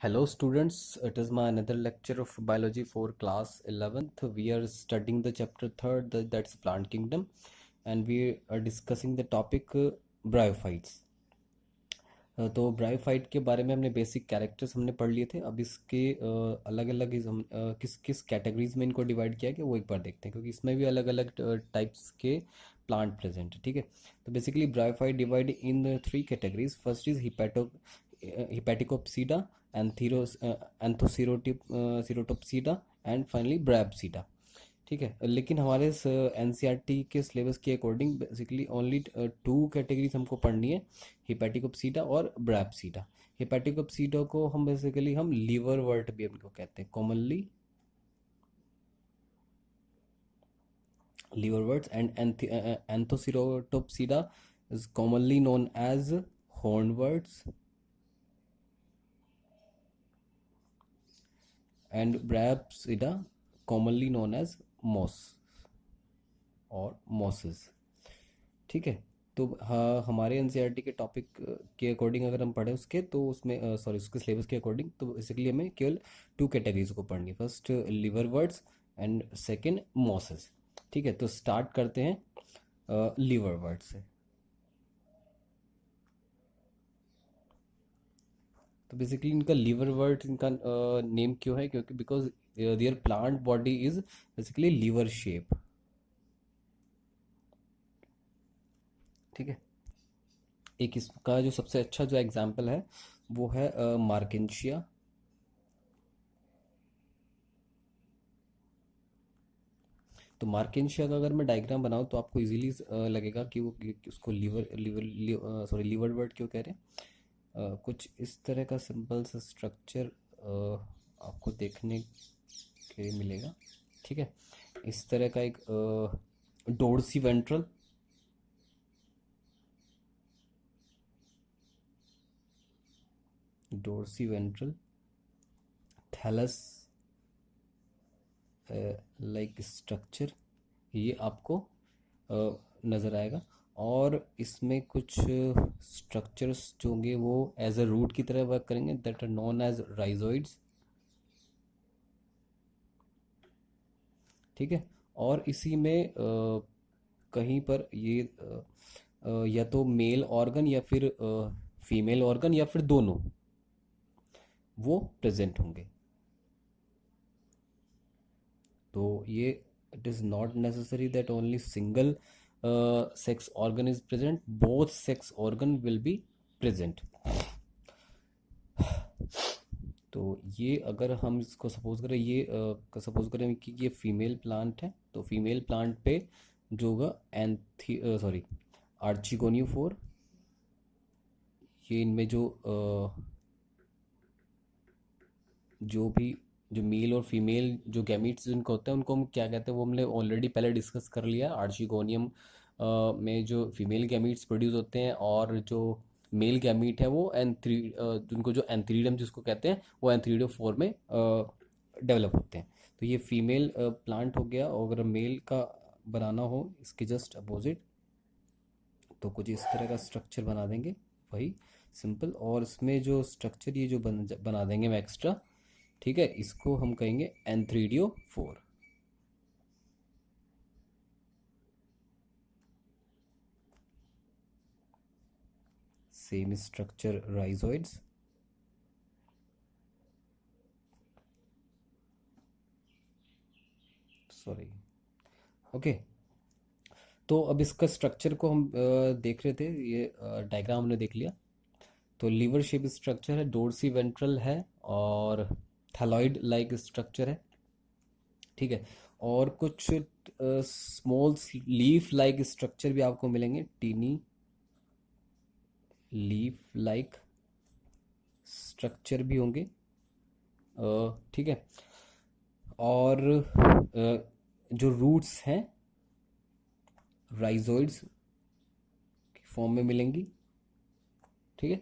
Hello students, it is my another lecture of biology for class 11th. We are studying the chapter 3rd, that's plant kingdom, and we are discussing the topic bryophytes. तो bryophyte के बारे में हमने basic characters हमने पढ़ लिए थे। अब इसके अलग अलग हम किस किस कैटेगरीज में इनको डिवाइड किया गया वो एक बार देखते हैं, क्योंकि इसमें भी अलग अलग टाइप्स के प्लांट प्रेजेंट है। ठीक है, तो basically bryophyte divide in three categories. First is Hepaticopsida, Anthocerotopsida and finally Bryopsida. ठीक है, लेकिन हमारे एनसीईआरटी के सिलेबस के according basically only two categories हमको पढ़नी है, हिपैटिकोप्सीडा और ब्रायोप्सीडा। हिपैटिकोप्सीडा को हम बेसिकली हम लीवरवर्ट भी हमको कहते हैं, commonly liverworts, and Anthocerotopsida is commonly known as hornworts, and Bryopsida commonly known as moss और मॉसेस। ठीक है, तो हाँ, हमारे एनसीईआरटी के टॉपिक के अकॉर्डिंग अगर हम पढ़ें उसके, तो उसमें सॉरी उसके सिलेबस के अकॉर्डिंग, तो बेसिकली हमें केवल टू कैटेगरीज को पढ़नी है, first liver words and second mosses. ठीक है, तो स्टार्ट करते हैं लिवर वर्ड से। तो बेसिकली इनका लिवर वर्ड, इनका नेम क्यों है? क्योंकि because there plant body is basically liver shape. ठीक है, एक इसका जो सबसे अच्छा जो एग्जाम्पल है वो है मार्केंशिया। तो मार्केंशिया का अगर मैं डायग्राम बनाऊँ तो आपको इजीली लगेगा कि वो कि उसको लीवर वर्ड क्यों कह रहे हैं। कुछ इस तरह का सिंपल सा स्ट्रक्चर आपको देखने के मिलेगा। ठीक है, इस तरह का एक dorsiventral, dorsiventral, thallus like structure, ये आपको नज़र आएगा। और इसमें कुछ स्ट्रक्चर्स जो होंगे वो एज अ रूट की तरह वर्क करेंगे, that are known as rhizoids. ठीक है, और इसी में कहीं पर ये या तो मेल ऑर्गन या फिर फीमेल ऑर्गन या फिर दोनों वो प्रेजेंट होंगे। तो ये it is not necessary that only single sex organ is present, both sex organ will be present. तो ये अगर हम इसको सपोज करें, ये सपोज करें कि ये फीमेल प्लांट है, तो फीमेल प्लांट पे जो होगा एंथी सॉरी आर्चिगोनियोफोर, ये इनमें जो भी जो मेल और फीमेल जो गैमीट्स जिनको होते हैं उनको हम क्या कहते हैं वो हमने ऑलरेडी पहले डिस्कस कर लिया। आर्चिगोनियम में जो फीमेल गैमीट्स प्रोड्यूस होते हैं और जो मेल गैमीट है वो जिनको जो एंथ्रीडम जिसको कहते हैं वो एंथ्रीडम फॉर्म में डेवलप होते हैं। तो ये फीमेल प्लांट हो गया, और अगर मेल का बनाना हो इसके जस्ट अपोजिट तो कुछ इस तरह का स्ट्रक्चर बना देंगे, वही सिंपल। और इसमें जो स्ट्रक्चर ये जो बना देंगे हम एक्स्ट्रा, ठीक है, इसको हम कहेंगे एंथ्रीडियो 4। Same structure rhizoids, sorry, okay. तो अब इसका स्ट्रक्चर को हम देख रहे थे, ये डायग्राम हमने देख लिया। तो लीवर शेप स्ट्रक्चर है, डोर्सी वेंट्रल है, और थैलॉइड लाइक स्ट्रक्चर है। ठीक है, और कुछ स्मॉल लीफ लाइक स्ट्रक्चर भी आपको मिलेंगे, टीनी लीफ लाइक स्ट्रक्चर भी होंगे। ठीक है, और जो रूट्स हैं राइजोइड्स की फॉर्म में मिलेंगी। ठीक है,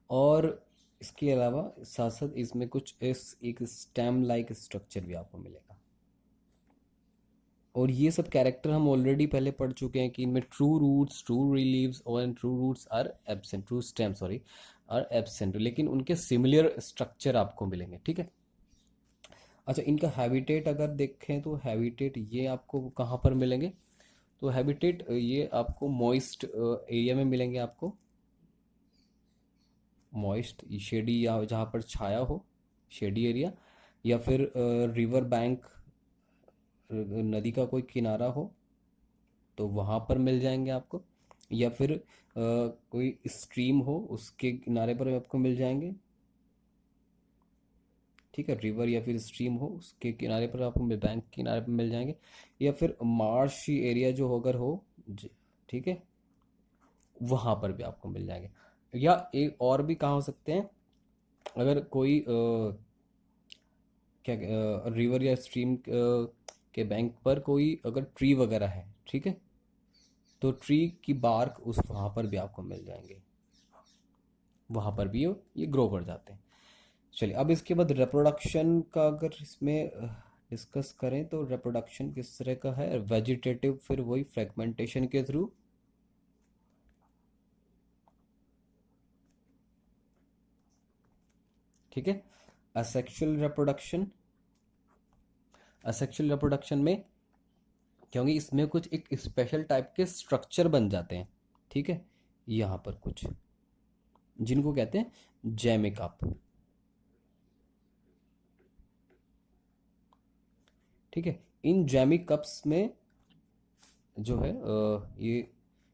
और इसके अलावा साथ साथ इसमें कुछ एक स्टेम लाइक स्ट्रक्चर भी आपको मिलेगा। और ये सब कैरेक्टर हम ऑलरेडी पहले पढ़ चुके हैं कि इनमें ट्रू रूट्स, ट्रू लीव्स और true roots are absent, true stem sorry are absent, लेकिन उनके सिमिलर स्ट्रक्चर आपको मिलेंगे, ठीक है। अच्छा, इनका हैबिटेट अगर देखें तो हैबिटेट ये आपको कहाँ पर मिलेंगे, तो हैबिटेट ये आपको मॉइस्ट एरिया में मिलेंगे आपको, मॉइस्ट शेडी या जहाँ पर छाया हो, शेडी एरिया, या फिर रिवर बैंक, नदी का कोई किनारा हो तो वहाँ पर मिल जाएंगे आपको, या फिर कोई स्ट्रीम हो उसके किनारे पर आपको मिल जाएंगे, ठीक है। रिवर या फिर स्ट्रीम हो उसके किनारे पर आपको बैंक के किनारे पर मिल जाएंगे, या फिर मार्श एरिया जो अगर हो, ठीक है, वहाँ पर भी आपको मिल जाएंगे। या एक और भी कहाँ हो सकते हैं, अगर कोई क्या रिवर या स्ट्रीम के बैंक पर कोई अगर ट्री वगैरह है, ठीक है, तो ट्री की बार्क उस वहाँ पर भी आपको मिल जाएंगे, वहाँ पर भी ये ग्रो कर जाते हैं। चलिए, अब इसके बाद रिप्रोडक्शन का अगर इसमें डिस्कस करें तो रिप्रोडक्शन किस तरह का है, वेजिटेटिव, फिर वही फ्रेगमेंटेशन के थ्रू, ठीक है। असेक्सुअल रिप्रोडक्शन, असेक्सुअल रिप्रोडक्शन में क्योंकि इसमें कुछ एक स्पेशल टाइप के स्ट्रक्चर बन जाते हैं, ठीक है, यहाँ पर कुछ जिनको कहते हैं जैमिक अप, ठीक है। इन जैमिक कप्स में जो है ये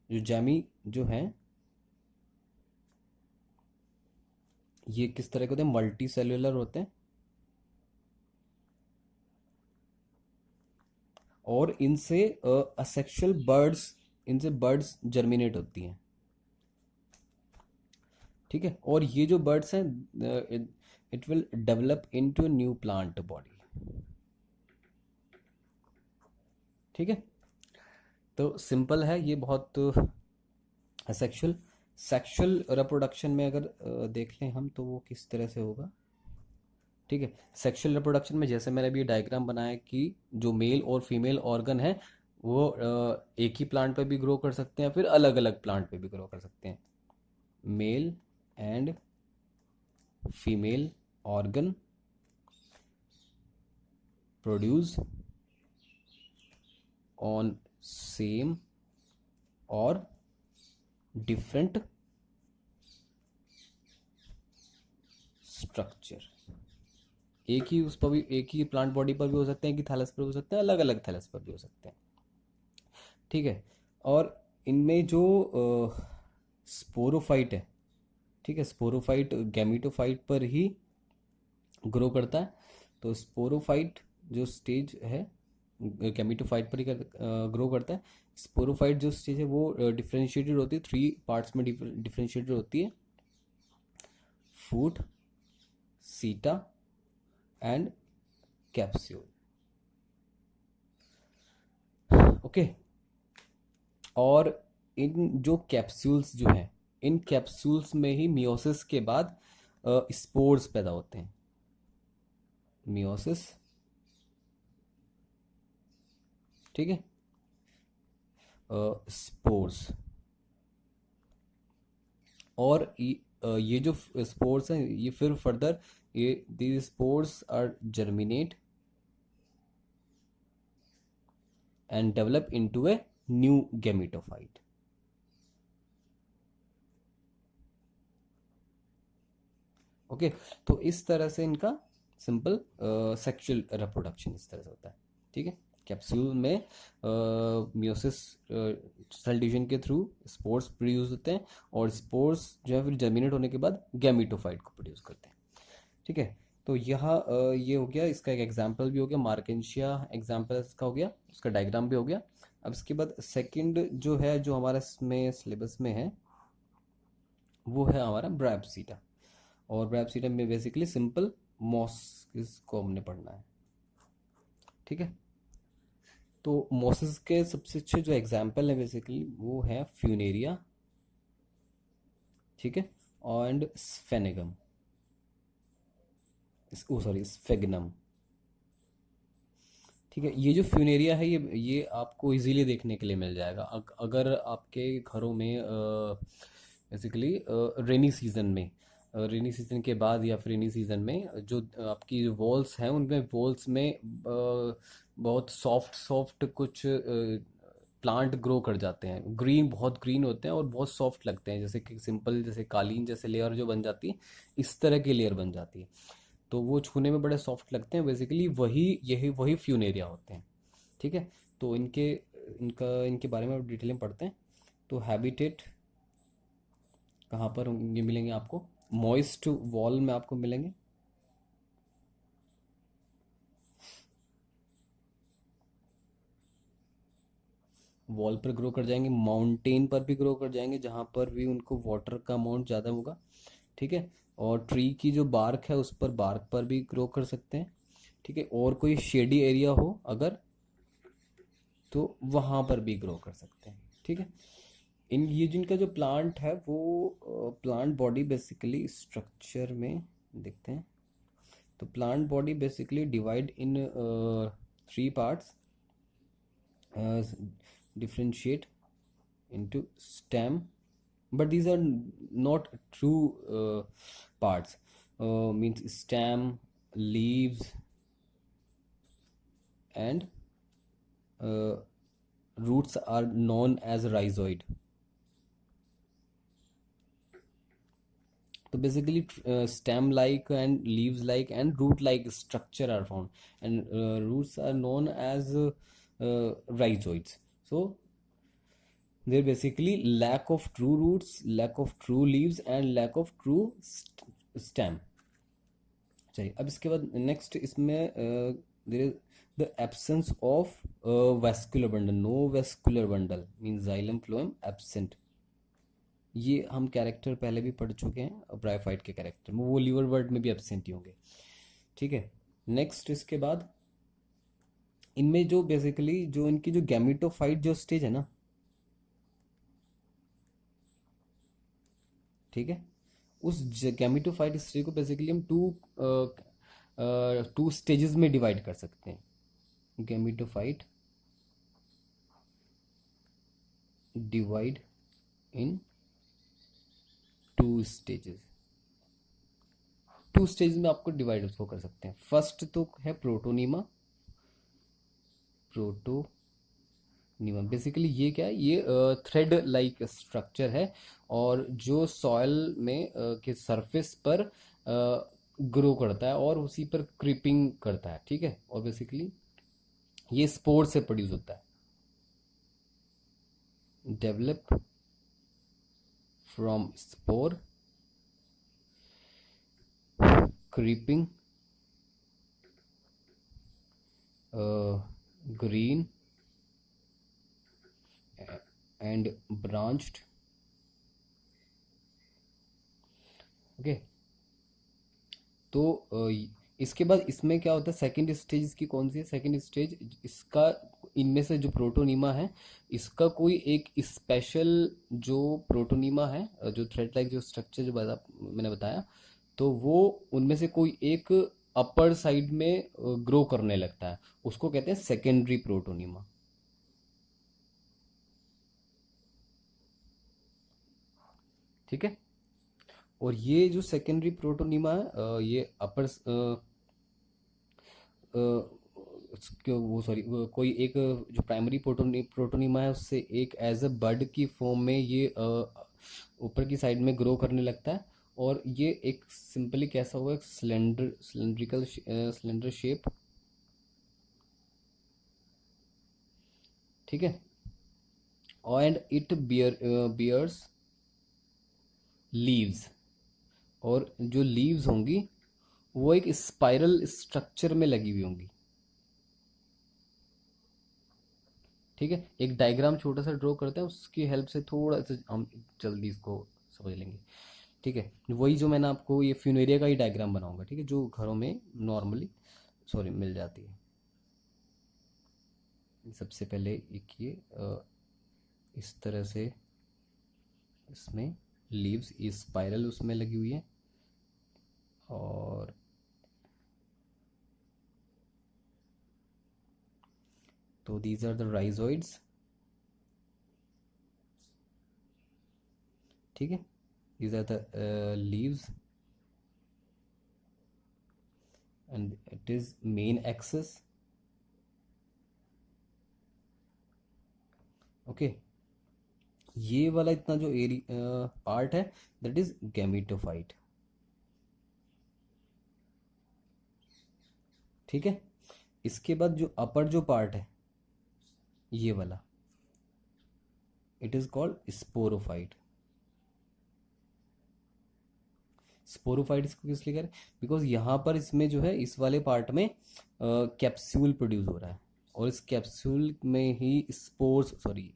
जो जैमी जो हैं ये किस तरह के होते हैं, मल्टी सेल्युलर होते हैं, और इनसे असेक्सुअल बर्ड्स, इनसे बर्ड्स जर्मिनेट होती हैं, ठीक है। और ये जो बर्ड्स हैं it will develop into new plant body, ठीक है। तो सिंपल है ये बहुत। सेक्सुअल, सेक्सुअल रिप्रोडक्शन में अगर देख लें हम तो वो किस तरह से होगा, ठीक है। सेक्सुअल रिप्रोडक्शन में जैसे मैंने अभी डायग्राम बनाया कि जो मेल और फीमेल ऑर्गन है वो एक ही प्लांट पे भी ग्रो कर सकते हैं, फिर अलग अलग प्लांट पे भी ग्रो कर सकते हैं। Male and female organ produce on same और डिफरेंट स्ट्रक्चर, एक ही उस पर भी, एक ही प्लांट बॉडी पर भी हो सकते हैं, कि थैलस पर हो सकते हैं, अलग अलग थैलस पर भी हो सकते हैं, ठीक है। और इनमें जो स्पोरोफाइट है, ठीक है, स्पोरोफाइट गैमीटोफाइट पर ही ग्रो करता है। तो स्पोरोफाइट जो स्टेज है गैमीटोफाइट पर ही ग्रो करता है। स्पोरोफाइट जो स्टेज है वो डिफ्रेंशिएटेड होती है, थ्री पार्ट्स में डिफ्रेंशिएटेड होती है, फूट, सीटा एंड कैप्सूल, ओके। और इन जो कैप्सूल्स जो हैं, इन कैप्सूल्स में ही मियोसिस के बाद स्पोर्स पैदा होते हैं, मियोसिस, ठीक है, स्पोर्स। और ये जो स्पोर्स हैं ये फिर फर्दर ये these spores are germinate and develop into a new gametophyte, okay. तो इस तरह से इनका सिंपल सेक्सुअल रिप्रोडक्शन इस तरह से होता है, ठीक है। कैप्सूल में मियोसिस सेल डिवीजन के थ्रू स्पोर्स प्रोड्यूस होते हैं, और स्पोर्स जो है फिर जर्मिनेट होने के बाद गैमेटोफाइट को प्रोड्यूस करते हैं, ठीक है। तो यहाँ ये हो गया, इसका एक एग्जाम्पल भी हो गया, मार्केंशिया एग्जाम्पल इसका हो गया, उसका डायग्राम भी हो गया। अब इसके बाद सेकंड जो है जो हमारा इसमें सिलेबस में है वो है हमारा ब्रैपसीटा। और ब्रैपसीटा में बेसिकली सिंपल मॉस को हमने पढ़ना है, ठीक है। तो मॉसेस के सबसे अच्छे जो एग्जाम्पल है बेसिकली वो है फ्यूनेरिया, ठीक है, एंड स्फेनेगम, ओ सॉरी स्फेगनम, ठीक है। ये जो फ्यूनेरिया है ये आपको इजीली देखने के लिए मिल जाएगा अगर आपके घरों में बेसिकली रेनी सीजन में रेनी सीजन के बाद या फिर रेनी सीजन में जो आपकी जो वॉल्स हैं उनमें वॉल्स में बहुत सॉफ्ट सॉफ्ट कुछ प्लांट ग्रो कर जाते हैं, ग्रीन, बहुत ग्रीन होते हैं और बहुत सॉफ्ट लगते हैं, जैसे कि सिंपल जैसे कालीन जैसे लेयर जो बन जाती है, इस तरह की लेयर बन जाती है। तो वो छूने में बड़े सॉफ्ट लगते हैं, बेसिकली वही यही वही फ्यूनेरिया होते हैं। ठीक है। तो इनके बारे में डिटेल में पढ़ते हैं। तो हैबिटेट कहाँ पर ये मिलेंगे आपको? मॉइस्ट वॉल में आपको मिलेंगे। वॉल पर ग्रो कर जाएंगे, माउंटेन पर भी ग्रो कर जाएंगे जहाँ पर भी उनको वाटर का अमाउंट ज़्यादा होगा। ठीक है। और ट्री की जो बार्क है उस पर, बार्क पर भी ग्रो कर सकते हैं। ठीक है। और कोई शेडी एरिया हो अगर, तो वहाँ पर भी ग्रो कर सकते हैं। ठीक है। इन ये जिनका जो प्लांट है वो प्लांट बॉडी बेसिकली स्ट्रक्चर में देखते हैं। तो plant body basically divide in three parts, differentiate into stem, but these are not true parts. Means stem, leaves, and uh, roots are known as rhizoid. So basically, stem like and leaves like and root like structure are found, and roots are known as rhizoids. So they're basically lack of true roots, lack of true leaves, and lack of true stem. चलिए, अब इसके बाद next इसमें there is the absence of vascular bundle, no vascular bundle mean xylem phloem absent. ये हम character पहले भी पढ़ चुके हैं ब्रायोफाइट के कैरेक्टर में, वो लीवर वर्ड में भी एब्सेंट ही होंगे। ठीक है। नेक्स्ट इसके बाद इनमें जो बेसिकली जो इनकी जो गैमिटोफाइट जो स्टेज है ना, ठीक है, उस गैमिटोफाइट स्टेज को बेसिकली हम टू स्टेजेस में डिवाइड कर सकते हैं। Gametophyte divide in two stages. Two stage में आपको डिवाइड उसको कर सकते हैं। फर्स्ट तो है प्रोटोनीमा। प्रोटोनीमा बेसिकली ये क्या है, ये थ्रेड लाइक स्ट्रक्चर है और जो सॉयल में के सरफेस पर ग्रो करता है और उसी पर क्रीपिंग करता है। ठीक है। और बेसिकली ये स्पोर से प्रोड्यूस होता है। Develop from spore, creeping, green and branched. Okay. तो इसके बाद इसमें क्या होता है, सेकंड स्टेज इसकी कौन सी है? सेकंड स्टेज इसका, इनमें से जो प्रोटोनीमा है इसका कोई एक स्पेशल जो प्रोटोनीमा है, जो थ्रेड लाइक जो स्ट्रक्चर जो मैंने बताया, तो वो उनमें से कोई एक अपर साइड में ग्रो करने लगता है, उसको कहते हैं सेकेंडरी प्रोटोनीमा। ठीक है। और ये जो सेकेंडरी प्रोटोनीमा है ये अपर वो सॉरी कोई एक जो प्राइमरी प्रोटोनीमा है उससे एक एज अ बड की फॉर्म में ये ऊपर की साइड में ग्रो करने लगता है। और ये एक सिंपली कैसा हुआ, एक सिलेंडर शेप। ठीक है। एंड इट बियर्स लीव्स, और जो लीव्स होंगी वो एक स्पाइरल स्ट्रक्चर में लगी हुई होंगी। ठीक है। एक डायग्राम छोटा सा ड्रॉ करते हैं, उसकी हेल्प से थोड़ा सा हम जल्दी इसको समझ लेंगे। ठीक है। वही जो मैंने आपको ये फ्यूनेरिया का ही डायग्राम बनाऊंगा, ठीक है, जो घरों में नॉर्मली सॉरी मिल जाती है। सबसे पहले एक ये इस तरह से इसमें लीव्स, ये स्पाइरल उसमें लगी हुई है, और तो दीज आर द राइजोइड्स। ठीक है। These are the leaves and it is main axis. Okay, ये वाला इतना जो एरिया पार्ट है दैट इज गैमेटोफाइट. ठीक है, इसके बाद जो अपर जो पार्ट है ये वाला, it is called sporophyte. Sporophyte इसको किस लिए कह रहे हैं? बिकॉज यहाँ पर इसमें जो है इस वाले पार्ट में कैप्सूल प्रोड्यूस हो रहा है, और इस कैप्सूल में ही स्पोर्स, सॉरी,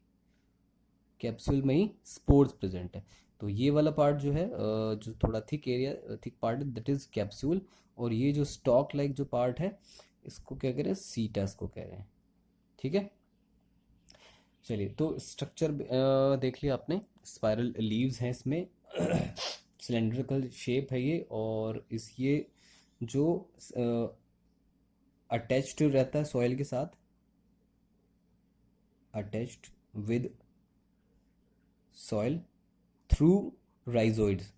कैप्सूल में ही स्पोर्स प्रेजेंट है. तो ये वाला पार्ट जो है जो थोड़ा thick area, thick part, that is capsule. और ये जो स्टॉक लाइक जो पार्ट है इसको क्या कह रहे हैं? सीटा इसको कह रहे हैं. ठीक है, चलिए, तो स्ट्रक्चर देख लिया आपने. स्पाइरल लीव्स हैं इसमें, सिलेंड्रिकल शेप है ये, और इस ये जो अटैच्ड रहता है सॉइल के साथ, attached with soil through rhizoids.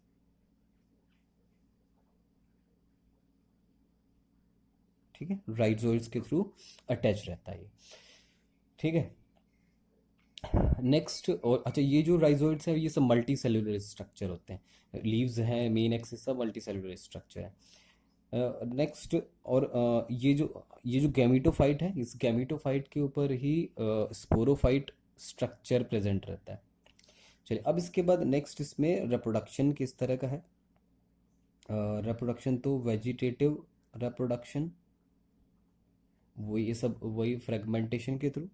ठीक है, राइजोइड्स के थ्रू अटैच रहता है ये. ठीक है, नेक्स्ट. और अच्छा, ये जो राइजोइड्स है ये सब मल्टी सेलुलर स्ट्रक्चर होते हैं. लीव्स हैं, मेन एक्सिस, सब मल्टी सेलुलर स्ट्रक्चर है. नेक्स्ट. और ये जो गैमेटोफाइट है, इस गैमेटोफाइट के ऊपर ही स्पोरोफाइट स्ट्रक्चर प्रेजेंट रहता है. चलिए, अब इसके बाद नेक्स्ट इसमें रिप्रोडक्शन किस तरह का है. रिप्रोडक्शन तो वेजिटेटिव रिप्रोडक्शन, वो ये सब वही फ्रेगमेंटेशन के थ्रू.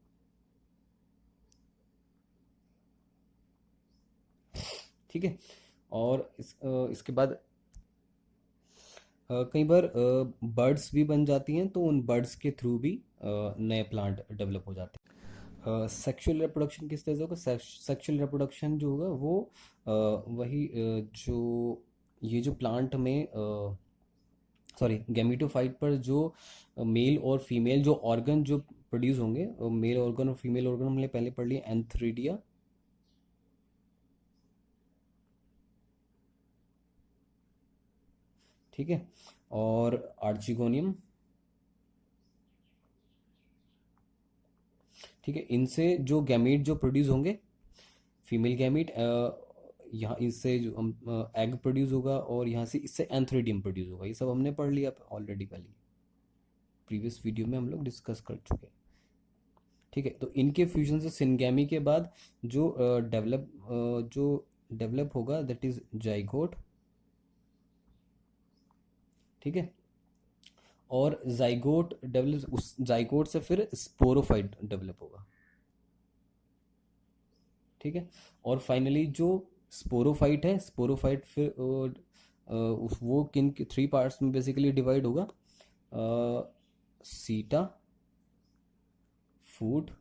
ठीक है, और इसके बाद कई बार बर्ड्स भी बन जाती हैं, तो उन बर्ड्स के थ्रू भी नए प्लांट डेवलप हो जाते हैं. सेक्सुअल रिप्रोडक्शन किस तरह से होगा? सेक्सुअल रिप्रोडक्शन जो होगा वो वही जो ये जो प्लांट में, सॉरी, गैमेटोफाइट पर जो मेल और फीमेल जो ऑर्गन जो प्रोड्यूस होंगे, मेल ऑर्गन और फीमेल ऑर्गन हमने पहले पढ़ लिया, एंथ्रीडिया. ठीक है, और आर्चिगोनियम. ठीक है, इनसे जो गैमीट जो प्रोड्यूस होंगे, फीमेल गैमीट, यहाँ इससे जो एग प्रोड्यूस होगा, और यहाँ से इससे एंथ्रीडियम प्रोड्यूस होगा. ये सब हमने पढ़ लिया ऑलरेडी, पहले प्रीवियस वीडियो में हम लोग डिस्कस कर चुके हैं. ठीक है, तो इनके फ्यूजन से सिनगैमी के बाद जो डेवलप होगा दैट इज जाइगोट. ठीक है, और जाइगोट डेवलप, उस जाइगोट से फिर स्पोरोफाइट डेवलप होगा. ठीक है, और फाइनली जो स्पोरोफाइट है, स्पोरोफाइट फिर वो किन थ्री पार्ट्स में बेसिकली डिवाइड होगा? सीटा, फूड,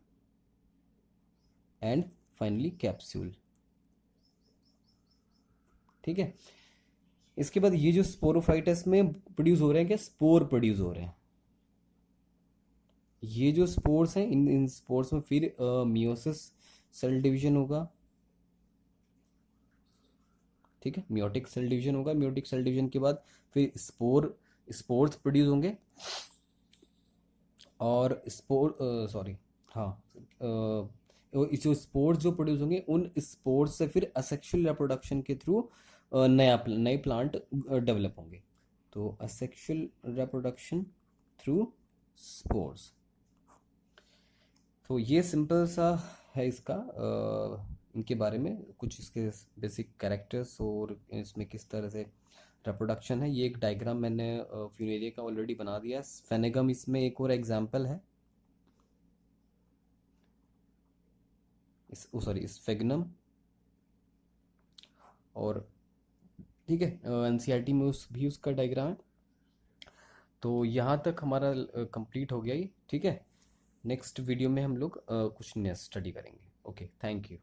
एंड फाइनली कैप्सूल. ठीक है, इसके बाद ये जो स्पोरोफाइटस में प्रोड्यूस हो रहे हैं, क्या स्पोर प्रोड्यूस हो रहे हैं. ये जो स्पोर्स हैं, इन स्पोर्स में फिर मियोसिस सेल डिवीजन होगा. ठीक है, मियोटिक सेल डिवीजन होगा. मियोटिक सेल डिवीजन के बाद फिर स्पोर्स प्रोड्यूस होंगे, और सॉरी, हाँ, इस जो स्पोर्स जो प्रोड्यूस होंगे, उन स्पोर्स से फिर असेक्सुअल रिप्रोडक्शन के थ्रू नए प्लांट डेवलप होंगे. तो असेक्सुअल रिप्रोडक्शन थ्रू स्पोर्स. तो ये सिंपल सा है इसका, इनके बारे में कुछ इसके बेसिक कैरेक्टर्स, और इसमें किस तरह से रिप्रोडक्शन है. ये एक डायग्राम मैंने फ्यूनेरिया का ऑलरेडी बना दिया है. फेनेगम इसमें एक और एग्जांपल है. Sorry, sphagnum. और ठीक है, एनसीईआरटी में भी उसका डायग्राम है. तो यहाँ तक हमारा कंप्लीट हो गया ये. ठीक है, नेक्स्ट वीडियो में हम लोग कुछ नया स्टडी करेंगे. Okay, thank you.